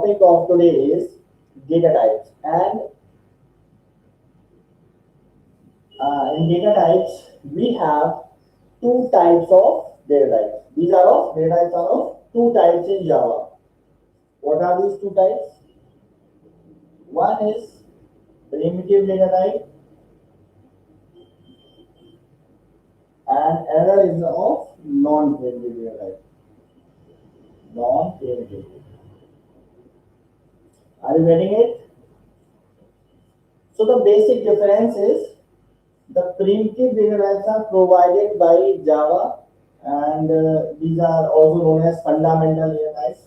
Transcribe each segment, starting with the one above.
Topic of today is data types, and in data types we have two types of data types. These are of data types are of two types in Java. What are these two types? One is primitive data type, and another is of non-primitive data type. Non-primitive. Are you getting it? So the basic difference is the primitive data types are provided by Java, and these are also known as fundamental data types.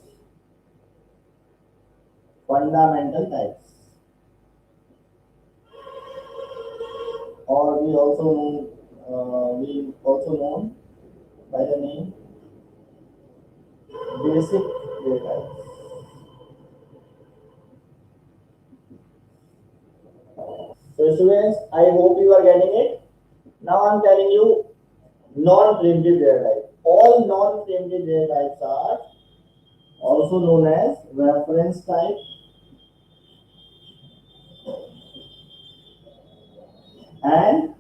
Fundamental types, or we also known by the name basic data types. So students, I hope you are getting it. Now I'm telling you non-primitive data type. All non-primitive data types are also known as reference type and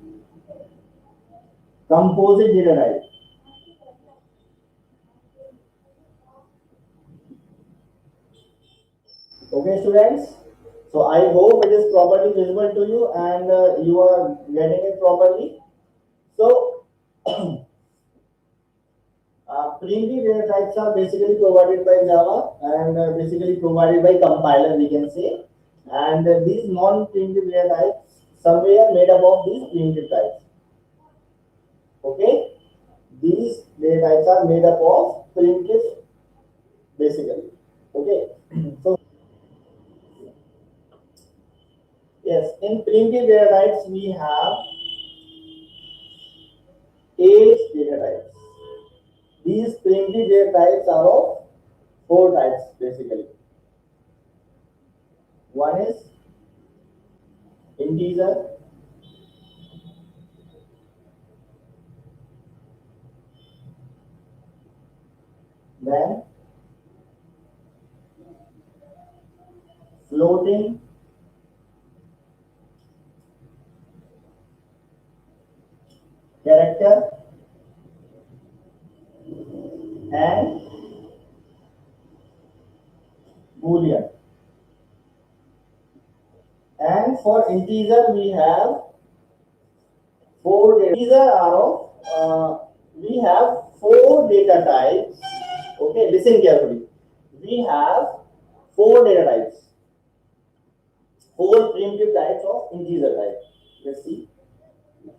composite data type. Okay, students. So I hope it is properly visible to you, and you are getting it properly. So primitive data types are basically provided by Java, and basically provided by compiler, we can say. And these non-primitive data types somewhere made up of these primitive types. Okay, these data types are made up of primitives basically. Okay, so yes, in primitive data types we have eight data types. These primitive data types are of four types basically. One is integer, then floating, character, and boolean. And for integer we have four data. These are of we have four data types. Okay, listen carefully. We have four data types, four primitive types of integer type. Let's see.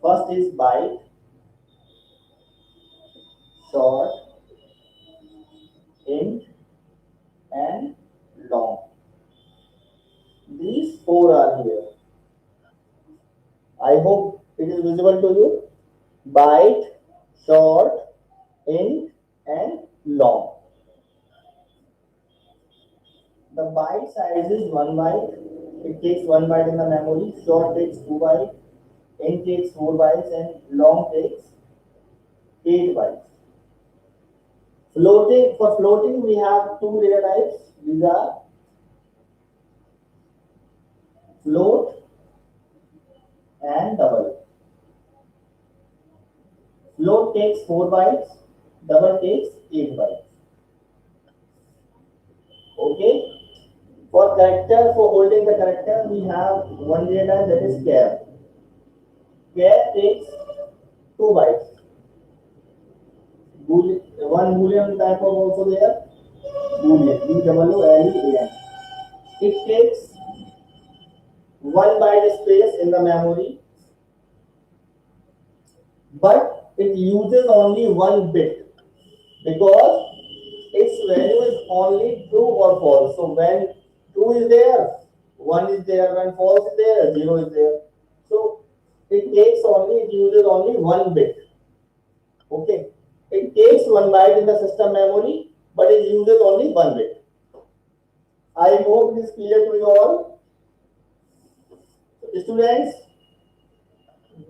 First is byte, short, int, and long. These four are here. I hope it is visible to you. Byte, short, int, and long. The byte size is 1 byte. It takes 1 byte in the memory. Short takes 2 bytes. Int takes 4 bytes, and long takes 8 bytes. Floating, for floating we have two data types. These are float and double. Float takes 4 bytes, double takes 8 bytes. Okay. For character, for holding the character, we have one data type, that is char. Char takes 2 bytes. One boolean type of also there. Boolean, BOOLEAN. It takes 1 byte space in the memory, but it uses only one bit because its value is only true or false. So when true is there, one is there. When false is there, zero is there. So it uses only one bit. Okay, it takes 1 byte in the system memory, but it uses only one bit. I hope it is clear to you all. Students,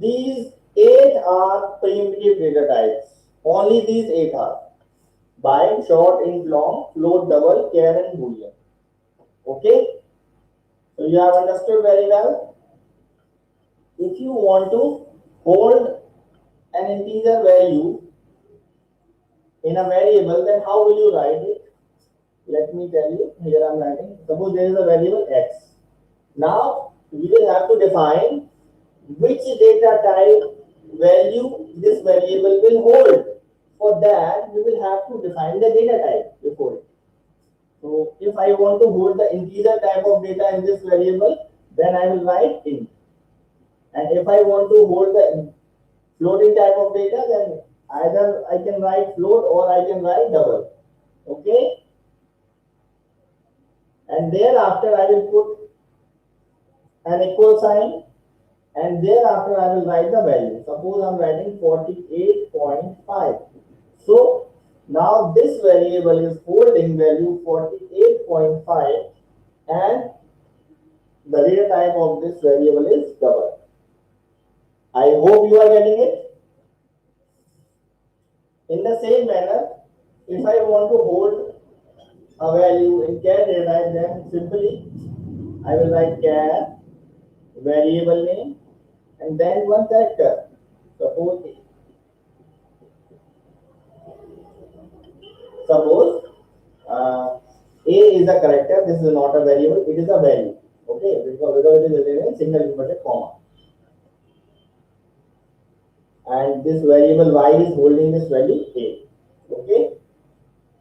these eight are primitive data types. Only these eight are byte, short, int, long, float, double, char, and boolean. Okay, so you have understood very well. If you want to hold an integer value in a variable, then how will you write it? Let me tell you. Here I'm writing. Suppose there is a variable x. Now we will have to define which data type value this variable will hold. For that, we will have to define the data type before it. So if I want to hold the integer type of data in this variable, then I will write int. And if I want to hold the floating type of data, then either I can write float or I can write double. Okay? And thereafter I will put an equal sign, and thereafter I will write the value. Suppose I'm writing 48.5. So now this variable is holding value 48.5, and the data type of this variable is double. I hope you are getting it. In the same manner, if I want to hold a value in char data type, then simply I will write char variable name and then one character. Suppose uh, A is a character. This is not a variable. It is a value. Okay, because it is written in single inverted comma, and this variable y is holding this value A. Okay,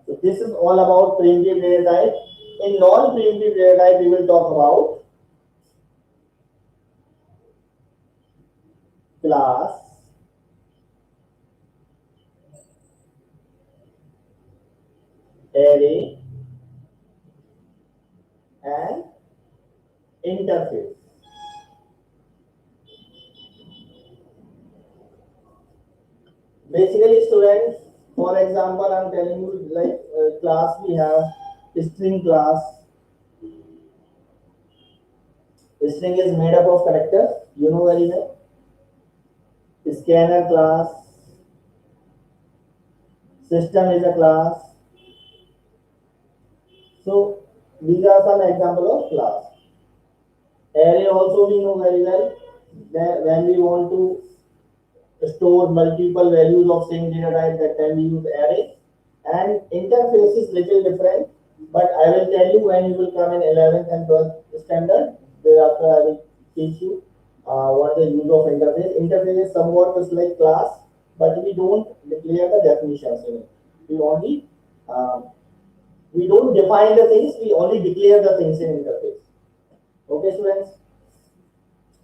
so this is all about primitive data type. In non-primitive data type, we will talk about class, array, and interface. Basically, students, for example, I'm telling you, like class, we have string class. String is made up of characters, you know very well. Scanner class, system is a class. So these are some example of class. Array also we know very well that when we want to store multiple values of same data type, that time we use array. And interface is little different, but I will tell you when you will come in 11th and 12th standard. Thereafter I will teach you what is the use of interface. Interface is somewhat just like class, but we don't declare the definitions in it. We only we don't define the things, we only declare the things in interface. Okay, students?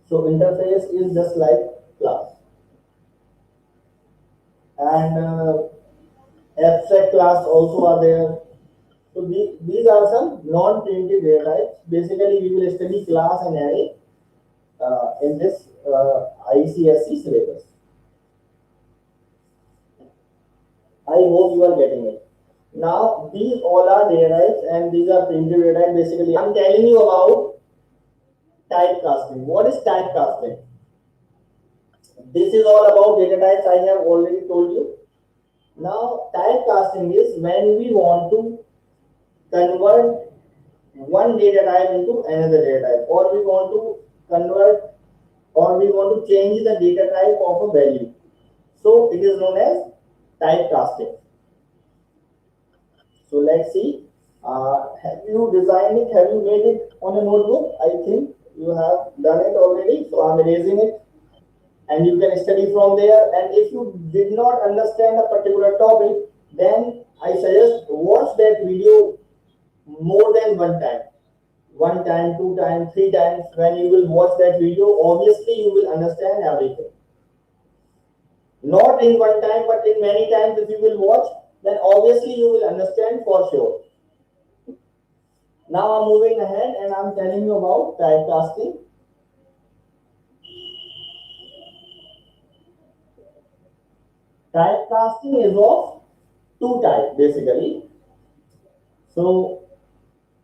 So interface is just like class. And abstract class also are there. So these are some non-primitive data types. Basically, we will study class and array in this ICSE syllabus. I hope you are getting it. Now, these all are data types and these are primitive data types. Basically, I'm telling you about typecasting. What is typecasting? This is all about data types. I have already told you. Now, typecasting is when we want to convert one data type into another data type, or we want to convert, or we want to change the data type of a value. So it is known as typecasting. So let's see. Have you designed it? Have you made it on a notebook? I think you have done it already. So I'm erasing it, and you can study from there. And if you did not understand a particular topic, then I suggest watch that video more than one time, two times, three times. When you will watch that video, obviously you will understand everything. Not in one time, but in many times. If you will watch, then obviously you will understand for sure. Now I'm moving ahead and I'm telling you about typecasting. Typecasting is of two types basically. So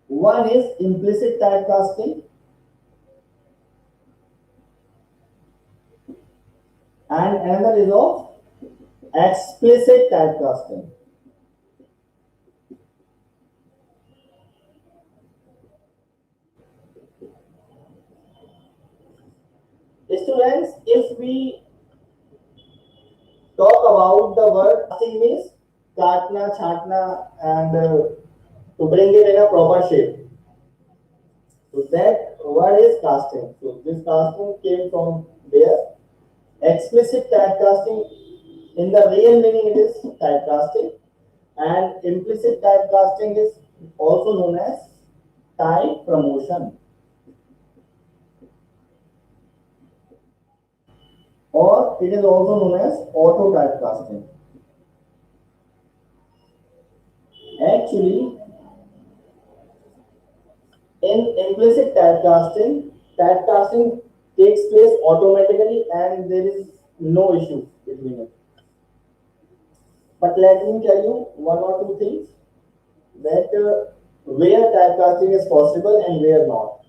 one is implicit typecasting and another is of explicit typecasting. Students, if we talk about the word casting means katna, chatna, and to bring it in a proper shape. So that word is casting. So this casting came from there. Explicit typecasting, in the real meaning it is typecasting, and implicit typecasting is also known as type promotion, or it is also known as auto typecasting. Actually, in implicit typecasting, typecasting takes place automatically and there is no issue between it. But let me tell you one or two things that where typecasting is possible and where not.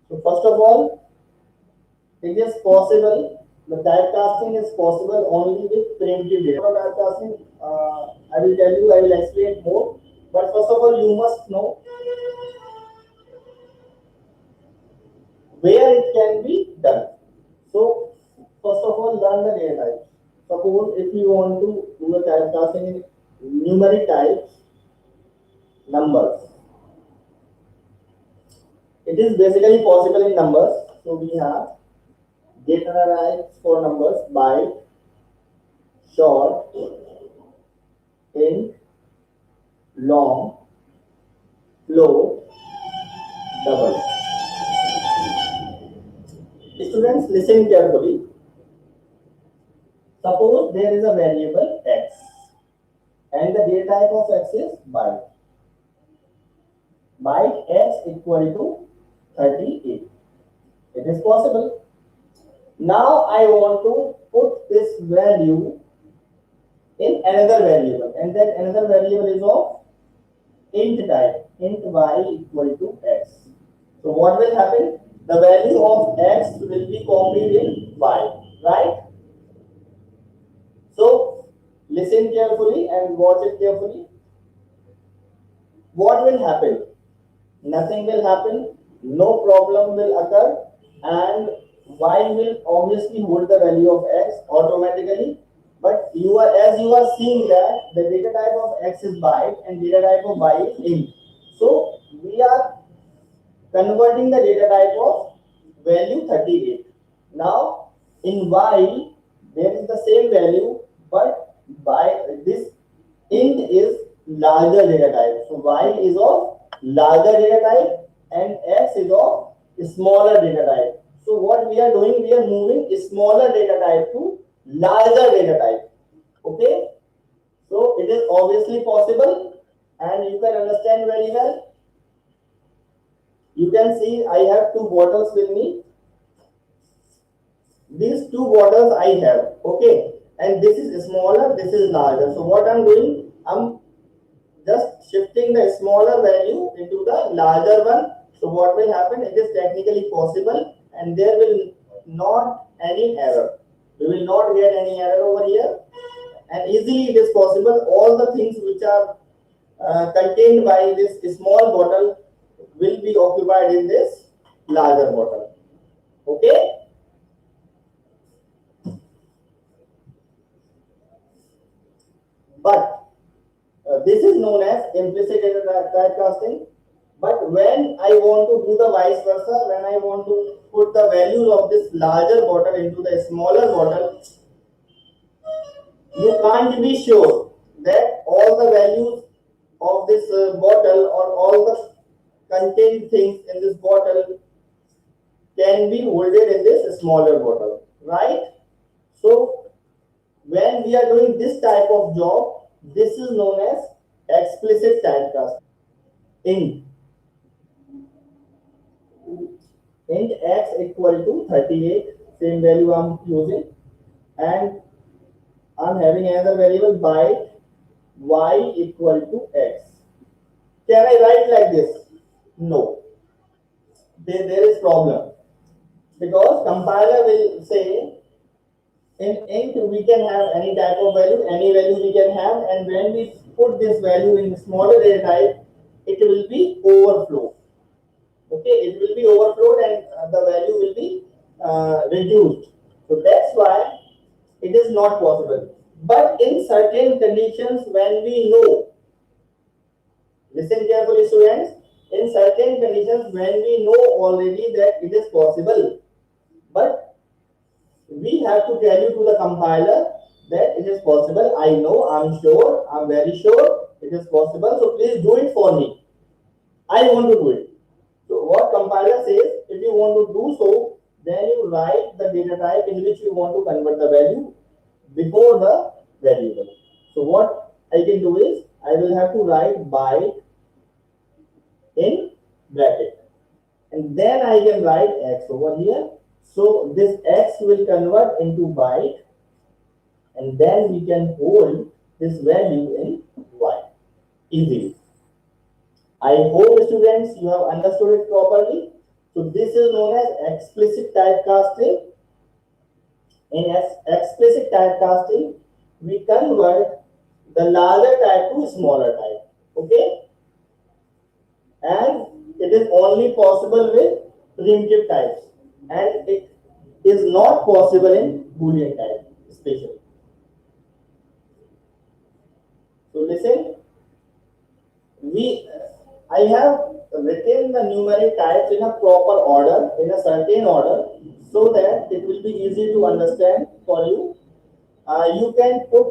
So first of all, it is possible. The typecasting is possible only with primitive data. For typecasting, I will tell you. I will explain more. But first of all, you must know where it can be done. So first of all, learn the data types. Suppose if you want to do a typecasting in numeric types, numbers. It is basically possible in numbers. So we have data types for numbers: byte, short, int, long, float, double. Students, listen carefully. Suppose there is a variable x and the data type of x is byte. Byte x equal to 38. It is possible. Now I want to put this value in another variable, and that another variable is of int type, int y equal to x. So what will happen? The value of x will be copied in y, right? So listen carefully and watch it carefully. What will happen? Nothing will happen, no problem will occur, and y will obviously hold the value of x automatically. But as you are seeing that the data type of x is byte and data type of y is int. So we are converting the data type of value 38. Now in y there is the same value, but by this int is larger data type. So y is of larger data type and x is of smaller data type. So what we are doing, we are moving smaller data type to larger data type. Okay, so it is obviously possible and you can understand very well. You can see I have two bottles with me. These two bottles I have, okay, and this is smaller, this is larger. So what I'm doing, I'm just shifting the smaller value into the larger one. So what will happen? It is technically possible and there will not any error. We will not get any error over here, and easily it is possible. All the things which are contained by this small bottle will be occupied in this larger bottle. Okay. But this is known as implicit data typecasting. But when I want to do the vice versa, when I want to put the values of this larger bottle into the smaller bottle, you can't be sure that all the values of this bottle or all the contained things in this bottle can be holded in this smaller bottle, right? So when we are doing this type of job, this is known as explicit typecasting. Int int x equal to 38, same value I'm using, and I'm having another variable byte y equal to x. Can I write like this? No. There is problem because compiler will say in int we can have any type of value, any value we can have, and when we put this value in smaller data type, it will be overflow. Okay, it will be overflowed and the value will be reduced. So that's why it is not possible. But in certain conditions, when we know, listen carefully, students, in certain conditions, when we know already that it is possible, but we have to tell you to the compiler that it is possible. I know, I'm sure, I'm very sure it is possible. So please do it for me. I want to do it. So what compiler says, if you want to do so, then you write the data type in which you want to convert the value before the variable. So what I can do is, I will have to write byte in bracket, and then I can write x over here. So this x will convert into byte, and then we can hold this value in y easily. I hope students you have understood it properly. So this is known as explicit typecasting. In explicit typecasting, we convert the larger type to smaller type. Okay, and it is only possible with primitive types, and it is not possible in Boolean type, especially. So listen, we I have written the numeric types in a proper order, in a certain order, so that it will be easy to understand for you. You can put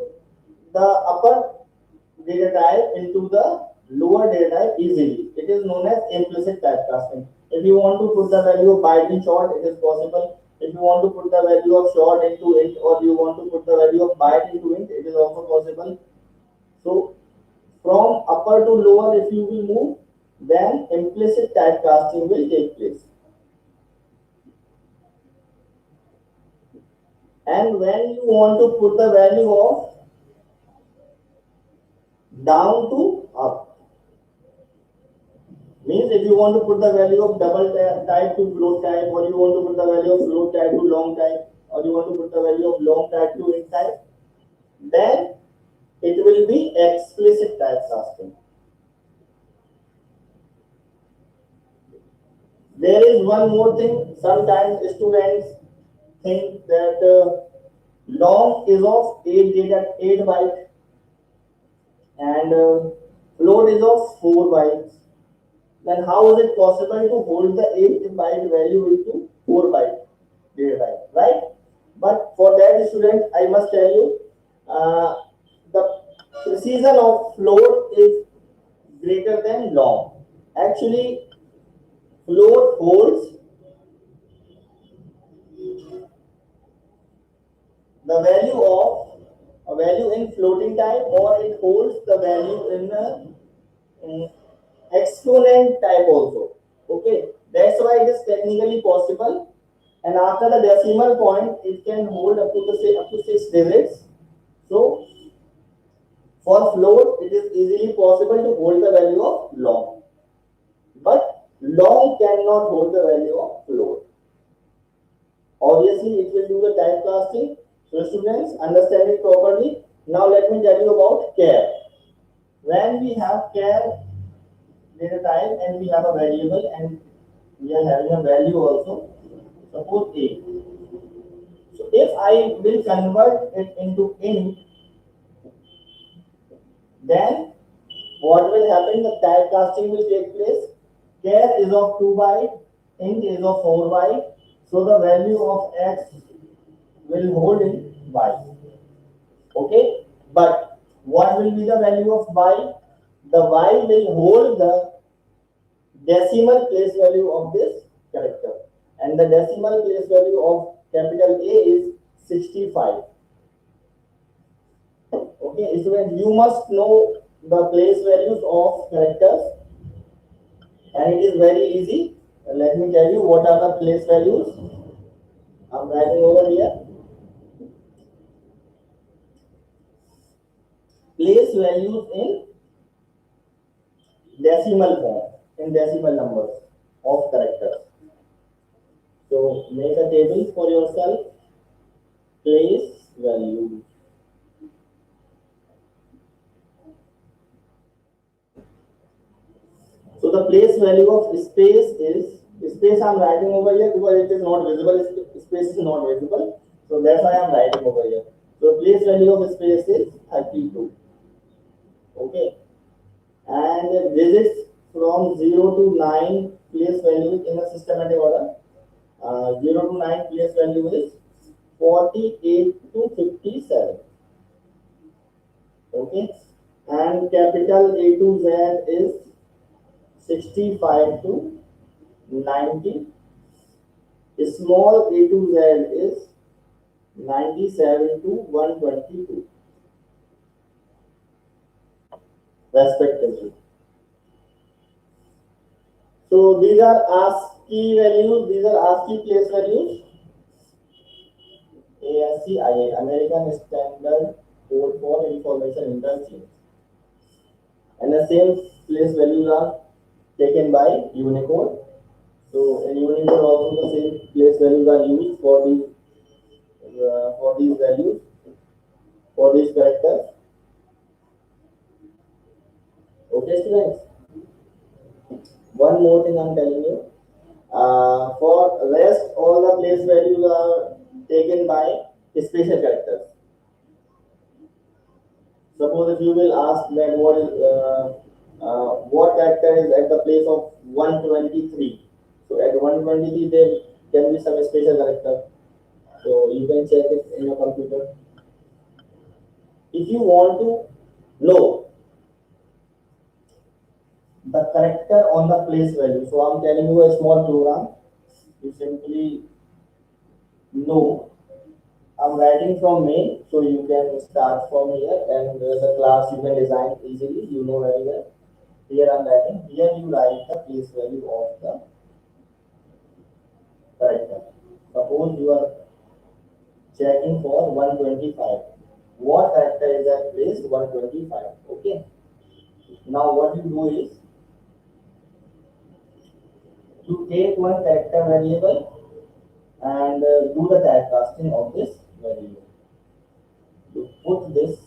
the upper data type into the lower data type easily. It is known as implicit typecasting. If you want to put the value of byte in short, it is possible. If you want to put the value of short into int, or you want to put the value of byte into int, it is also possible. So from upper to lower, if you will move, then implicit typecasting will take place. And when you want to put the value of down to up, means if you want to put the value of double type to float type, or you want to put the value of float type to long type, or you want to put the value of long type to int type, then it will be explicit typecasting. There is one more thing. Sometimes students think that long is of 8 byte, and float is of 4 bytes. Then how is it possible to hold the 8 byte value into 4 byte data type, right? But for that, student, I must tell you, the precision of float is greater than long. Actually, float holds the value of a value in floating type, or it holds the value in exponent type also. Okay, that's why it is technically possible. And after the decimal point, it can hold up to the say up to 6 digits. So for float, it is easily possible to hold the value of long, but long cannot hold the value of float. Obviously, it will do the typecasting. So students, understand it properly. Now let me tell you about char. When we have char data type and we have a variable and we are having a value also, suppose a. So if I will convert it into int, then what will happen? The typecasting will take place. Char is of 2 byte, int is of 4 byte. So the value of x will hold in y. Okay, but what will be the value of y? The y will hold the decimal place value of this character, and the decimal place value of capital A is 65. Okay, students, you must know the place values of characters, and it is very easy. Let me tell you what are the place values. I'm writing over here. Place values in decimal form, in decimal numbers of characters. So make a table for yourself. Place value. So the place value of space is, space I'm writing over here because it is not visible. Space is not visible. So that's why I'm writing over here. So place value of space is 32. Okay. And digits from 0 to 9 place value in a systematic order. 0 to 9 place value is 48 to 57. Okay. And capital A to Z is 65 to 90. Small a to z is 97 to 122 respectively. So these are ASCII values, these are ASCII place values. ASCII, American Standard Code for Information Interchange. And the same place values are taken by Unicode. So in Unicode also the same place values are used for these values, for these characters. Okay, students. One more thing I'm telling you. For rest, all the place values are taken by special characters. Suppose if you will ask that what character is at the place of 123. So at 123 there can be some special character. So you can check it in your computer. If you want to know the character on the place value, so I'm telling you a small program. You simply know I'm writing from main, so you can start from here and the class you can design easily, you know very well. Here I'm writing, here you write the place value of the character. Suppose you are checking for 125. What character is at place 125? Okay. Now what you do is, you take one character variable and do the typecasting of this variable. You put this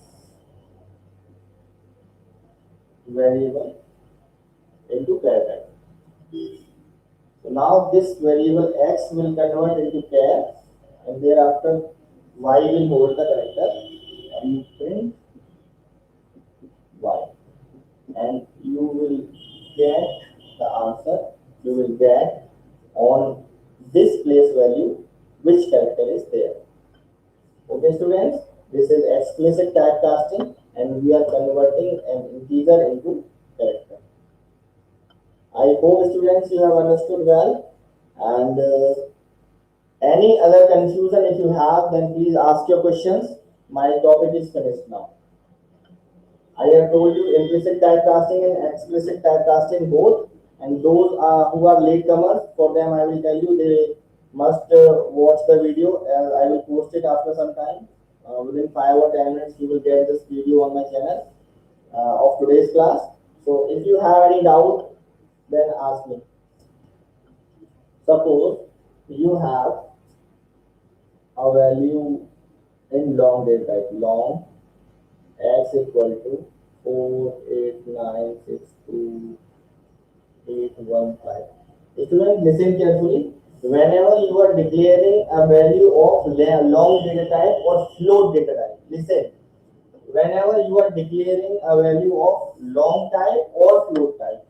variable into character. So now this variable x will convert into char and thereafter y will hold the character and you print y and you will get the answer. You will get on this place value which character is there. Okay students, this is explicit typecasting and we are converting an integer into character. I hope students you have understood well, and any other confusion if you have, then please ask your questions. My topic is finished now. I have told you implicit typecasting and explicit typecasting both, and those who are latecomers, for them I will tell you they must watch the video. I will post it after some time. Within 5 or 10 minutes, you will get this video on my channel of today's class. So if you have any doubt, then ask me. Suppose you have a value in long data type, long x equal to 48962 Students, listen carefully. Whenever you are declaring a value of long data type or float data type, listen. Whenever you are declaring a value of long type or float type,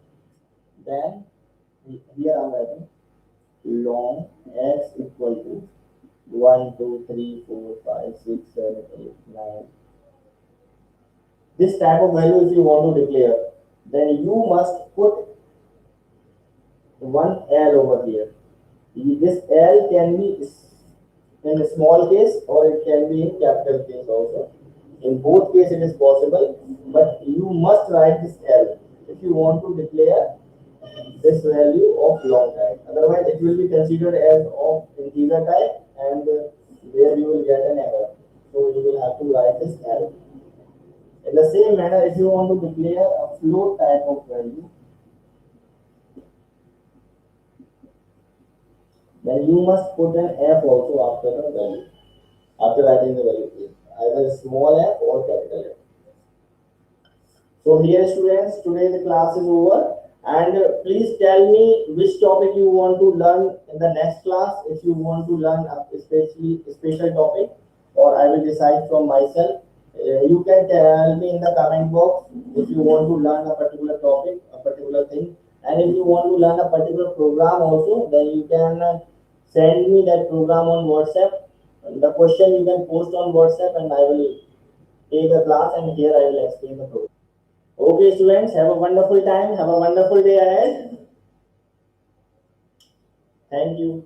then here I am writing long x equal to 1, 2, 3, 4, 5, 6, 7, 8, 9. This type of value if you want to declare, then you must put one L over here. This L can be in a small case or it can be in capital case also. In both cases it is possible, but you must write this L if you want to declare this value of long type. Otherwise, it will be considered as of integer type and there you will get an error. So you will have to write this L. In the same manner, if you want to declare a float type of value, then you must put an F also after the value, after writing the value, either small f or capital F. So here students, today the class is over And please tell me which topic you want to learn in the next class. If you want to learn a especially special topic, or I will decide from myself. You can tell me in the comment box if you want to learn a particular topic, a particular thing, and if you want to learn a particular program also, then you can send me that program on WhatsApp. The question you can post on WhatsApp, and I will take a class, and here I will explain the program. Okay, students, have a wonderful time. Have a wonderful day ahead. Thank you.